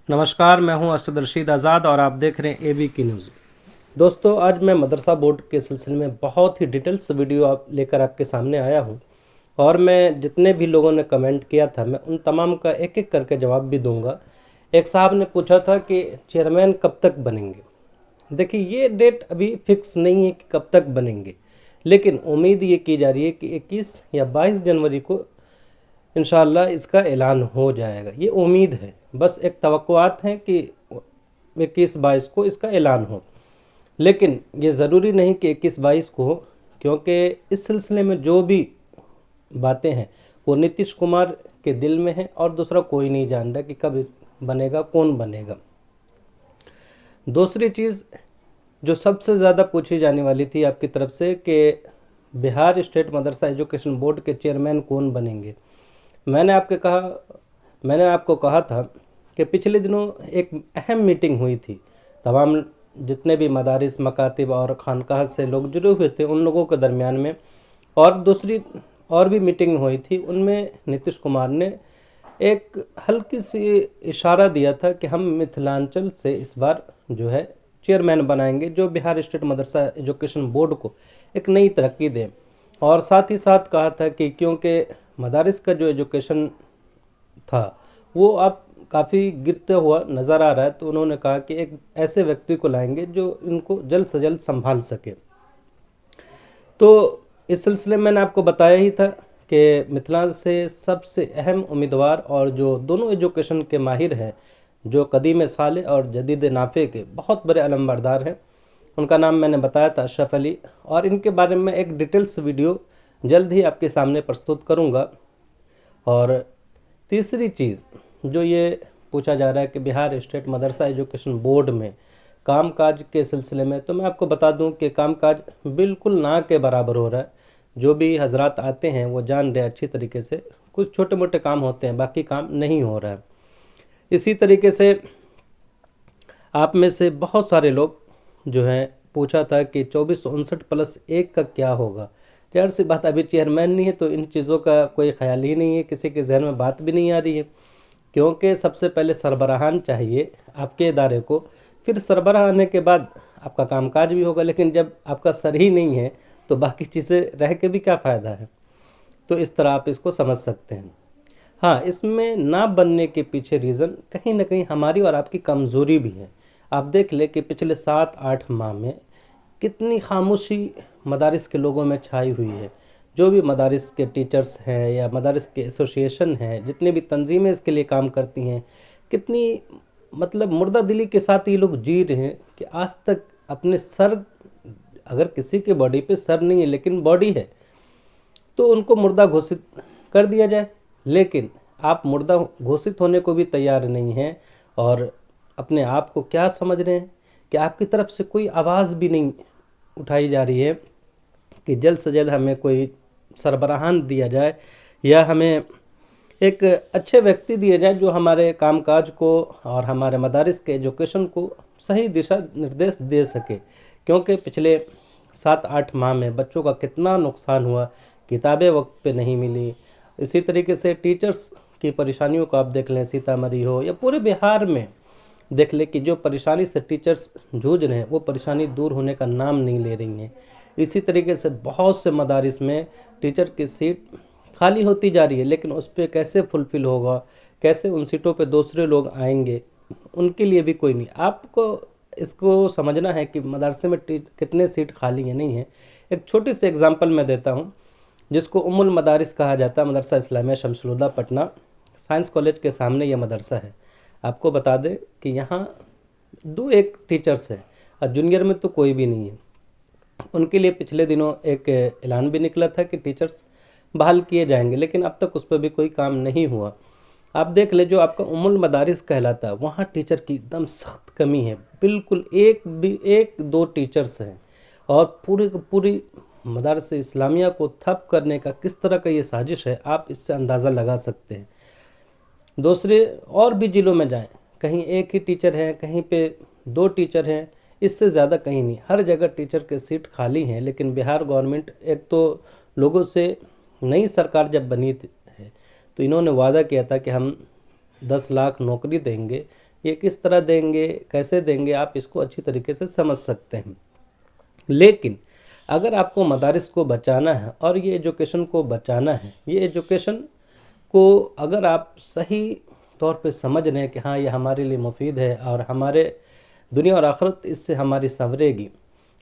नमस्कार, मैं हूं असद रशीद आज़ाद और आप देख रहे हैं एबी की न्यूज़। दोस्तों, आज मैं मदरसा बोर्ड के सिलसिले में बहुत ही डिटेल्स वीडियो लेकर आपके सामने आया हूं और मैं जितने भी लोगों ने कमेंट किया था मैं उन तमाम का एक एक करके जवाब भी दूंगा। एक साहब ने पूछा था कि चेयरमैन कब तक बनेंगे। देखिए, ये डेट अभी फिक्स नहीं है कि कब तक बनेंगे, लेकिन उम्मीद ये की जा रही है कि 21 या 22 जनवरी को इंशाअल्लाह इसका ऐलान हो जाएगा। ये उम्मीद है, बस एक तवक्कुआत है कि 21-22 को इसका ऐलान हो, लेकिन ये ज़रूरी नहीं कि 21-22 को हो, क्योंकि इस सिलसिले में जो भी बातें हैं वो नीतीश कुमार के दिल में है और दूसरा कोई नहीं जान रहा कि कब बनेगा, कौन बनेगा। दूसरी चीज़ जो सबसे ज़्यादा पूछी जाने वाली थी आपकी तरफ से कि बिहार स्टेट मदरसा एजुकेशन बोर्ड के चेयरमैन कौन बनेंगे। मैंने आपको कहा था कि पिछले दिनों एक अहम मीटिंग हुई थी। तमाम जितने भी मदारिस, मकातिब और खानकाह से लोग जुड़े हुए थे उन लोगों के दरमियान में, और दूसरी और भी मीटिंग हुई थी। उनमें नीतीश कुमार ने एक हल्की सी इशारा दिया था कि हम मिथिलांचल से इस बार जो है चेयरमैन बनाएंगे, जो बिहार स्टेट मदरसा एजुकेशन बोर्ड को एक नई तरक्की दे। और साथ ही साथ कहा था कि क्योंकि मदारिस का जो एजुकेशन था वो अब काफ़ी गिरता हुआ नज़र आ रहा है, तो उन्होंने कहा कि एक ऐसे व्यक्ति को लाएंगे जो इनको जल्द से जल्द संभाल सके। तो इस सिलसिले में मैंने आपको बताया ही था कि मिथिला से सबसे अहम उम्मीदवार और जो दोनों एजुकेशन के माहिर हैं, जो कदीम साले और जदीद नाफ़े के बहुत बड़े अलमबरदार हैं, उनका नाम मैंने बताया था अशरफ अली, और इनके बारे में एक डिटेल्स वीडियो जल्द ही आपके सामने प्रस्तुत करूंगा। और तीसरी चीज़ जो ये पूछा जा रहा है कि बिहार स्टेट मदरसा एजुकेशन बोर्ड में कामकाज के सिलसिले में, तो मैं आपको बता दूं कि कामकाज बिल्कुल ना के बराबर हो रहा है। जो भी हजरात आते हैं वो जान रहे अच्छी तरीके से, कुछ छोटे मोटे काम होते हैं, बाकी काम नहीं हो रहा है। इसी तरीके से आप में से बहुत सारे लोग जो हैं पूछा था कि 2459+1 का क्या होगा। जाहिर सी बात, अभी चेयरमैन नहीं है तो इन चीज़ों का कोई ख्याल ही नहीं है, किसी के जहन में बात भी नहीं आ रही है, क्योंकि सबसे पहले सरबराहान चाहिए आपके इदारे को, फिर सरबराह आने के बाद आपका कामकाज भी होगा। लेकिन जब आपका सर ही नहीं है तो बाकी चीज़ें रह के भी क्या फ़ायदा है। तो इस तरह आप इसको समझ सकते हैं। हाँ, इसमें ना बनने के पीछे रीज़न कहीं ना कहीं हमारी और आपकी कमज़ोरी भी है। आप देख ले कि पिछले 7-8 माह में कितनी खामोशी मदारिस के लोगों में छाई हुई है। जो भी मदारिस के टीचर्स हैं या मदारिस के एसोसिएशन हैं, जितनी भी तंजीमें इसके लिए काम करती हैं, कितनी मतलब मुर्दा दिली के साथ ये लोग जी रहे हैं कि आज तक अपने सर, अगर किसी के बॉडी पे सर नहीं है लेकिन बॉडी है, तो उनको मुर्दा घोषित कर दिया जाए। लेकिन आप मुर्दा घोषित होने को भी तैयार नहीं हैं और अपने आप को क्या समझ रहे हैं कि आपकी तरफ से कोई आवाज़ भी नहीं उठाई जा रही है कि जल्द से जल्द हमें कोई सरबराहान दिया जाए या हमें एक अच्छे व्यक्ति दिए जाए जो हमारे कामकाज को और हमारे मदारिस के एजुकेशन को सही दिशा निर्देश दे सके। क्योंकि पिछले 7-8 माह में बच्चों का कितना नुकसान हुआ, किताबें वक्त पे नहीं मिली। इसी तरीके से टीचर्स की परेशानियों को आप देख लें, सीतामढ़ी हो या पूरे बिहार में देख ले कि जो परेशानी से टीचर्स जूझ रहे हैं वो परेशानी दूर होने का नाम नहीं ले रही हैं। इसी तरीके से बहुत से मदारिस में टीचर की सीट खाली होती जा रही है, लेकिन उस पर कैसे फुलफ़िल होगा, कैसे उन सीटों पे दूसरे लोग आएंगे, उनके लिए भी कोई नहीं। आपको इसको समझना है कि मदरसे में कितने सीट खाली हैं, नहीं है। एक छोटी सी एग्जांपल मैं देता हूँ, जिसको उम्मुल मदारिस कहा जाता है। मदरसा इस्लामिया शमसुल हुदा पटना साइंस कॉलेज के सामने यह मदरसा है। आपको बता दें कि यहाँ 2-1 टीचर्स हैं और जूनियर में तो कोई भी नहीं है। उनके लिए पिछले दिनों एक ऐलान भी निकला था कि टीचर्स बहाल किए जाएंगे, लेकिन अब तक उस पर भी कोई काम नहीं हुआ। आप देख ले, जो आपका उम्मुल मदारिस कहलाता है वहाँ टीचर की एकदम सख्त कमी है, बिल्कुल 1-2 टीचर्स हैं, और पूरी मदारिस इस्लामिया को ठप करने का किस तरह का ये साजिश है, आप इससे अंदाज़ा लगा सकते हैं। दूसरे और भी ज़िलों में जाएं, कहीं 1 ही टीचर है, कहीं पे 2 टीचर हैं, इससे ज़्यादा कहीं नहीं। हर जगह टीचर के सीट खाली हैं। लेकिन बिहार गवर्नमेंट, एक तो लोगों से नई सरकार जब बनी है तो इन्होंने वादा किया था कि हम 10 लाख नौकरी देंगे, ये किस तरह देंगे, कैसे देंगे, आप इसको अच्छी तरीके से समझ सकते हैं। लेकिन अगर आपको मदारिस को बचाना है और ये एजुकेशन को बचाना है, ये एजुकेशन को अगर आप सही तौर पे समझ रहे हैं कि हाँ ये हमारे लिए मुफीद है और हमारे दुनिया और आखिरत इससे हमारी संवरेगी,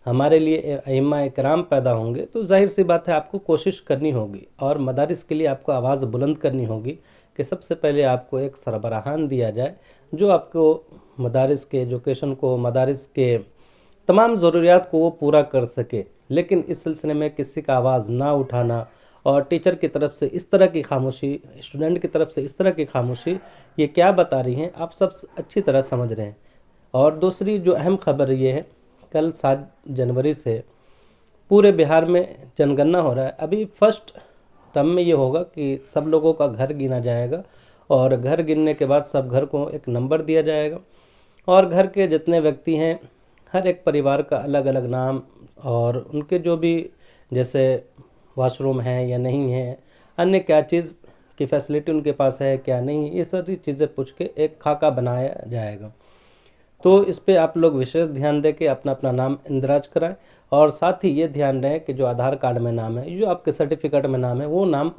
हमारे लिए अइम्मा इकराम पैदा होंगे, तो जाहिर सी बात है आपको कोशिश करनी होगी और मदारिस के लिए आपको आवाज़ बुलंद करनी होगी कि सबसे पहले आपको एक सरबराहान दिया जाए जो आपको मदारिस के एजुकेशन को, मदारिस के तमाम ज़रूरियात को वो पूरा कर सके। लेकिन इस सिलसिले में किसी का आवाज़ ना उठाना और टीचर की तरफ से इस तरह की खामोशी, स्टूडेंट की तरफ से इस तरह की खामोशी, ये क्या बता रही हैं आप सब अच्छी तरह समझ रहे हैं। और दूसरी जो अहम खबर ये है, कल 7 जनवरी से पूरे बिहार में जनगणना हो रहा है। अभी फर्स्ट टर्म में ये होगा कि सब लोगों का घर गिना जाएगा और घर गिनने के बाद सब घर को एक नंबर दिया जाएगा और घर के जितने व्यक्ति हैं हर एक परिवार का अलग अलग नाम और उनके जो भी जैसे वॉशरूम है या नहीं है, अन्य क्या चीज़ की फैसिलिटी उनके पास है क्या नहीं, ये सारी चीज़ें पूछ के एक खाका बनाया जाएगा। तो इस पे आप लोग विशेष ध्यान दें कि अपना अपना नाम इंदराज कराएं और साथ ही ये ध्यान रहे कि जो आधार कार्ड में नाम है, जो आपके सर्टिफिकेट में नाम है, वो नाम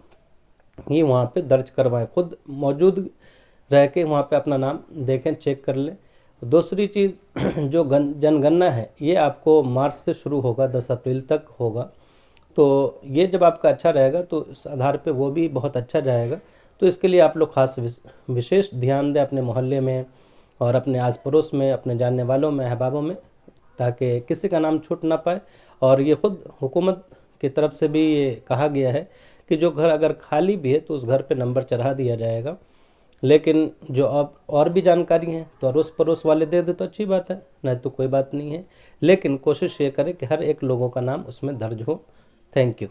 ही वहाँ पे दर्ज करवाएं। खुद मौजूद रह के वहाँ पे अपना नाम देखें, चेक कर लें। दूसरी चीज़ जो जनगणना है ये आपको मार्च से शुरू होगा, 10 अप्रैल तक होगा। तो ये जब आपका अच्छा रहेगा तो इस आधार पे वो भी बहुत अच्छा जाएगा। तो इसके लिए आप लोग खास विशेष ध्यान दें अपने मोहल्ले में और अपने आस पड़ोस में, अपने जानने वालों में, अहबाबों में, ताकि किसी का नाम छूट ना पाए। और ये ख़ुद हुकूमत की तरफ से भी ये कहा गया है कि जो घर अगर खाली भी है तो उस घर पे नंबर चढ़ा दिया जाएगा। लेकिन जो अब और भी जानकारी है तो अड़ोस पड़ोस वाले दे दे तो अच्छी बात है, नहीं तो कोई बात नहीं है। लेकिन कोशिश ये करें कि हर एक लोगों का नाम उसमें दर्ज हो। Thank you.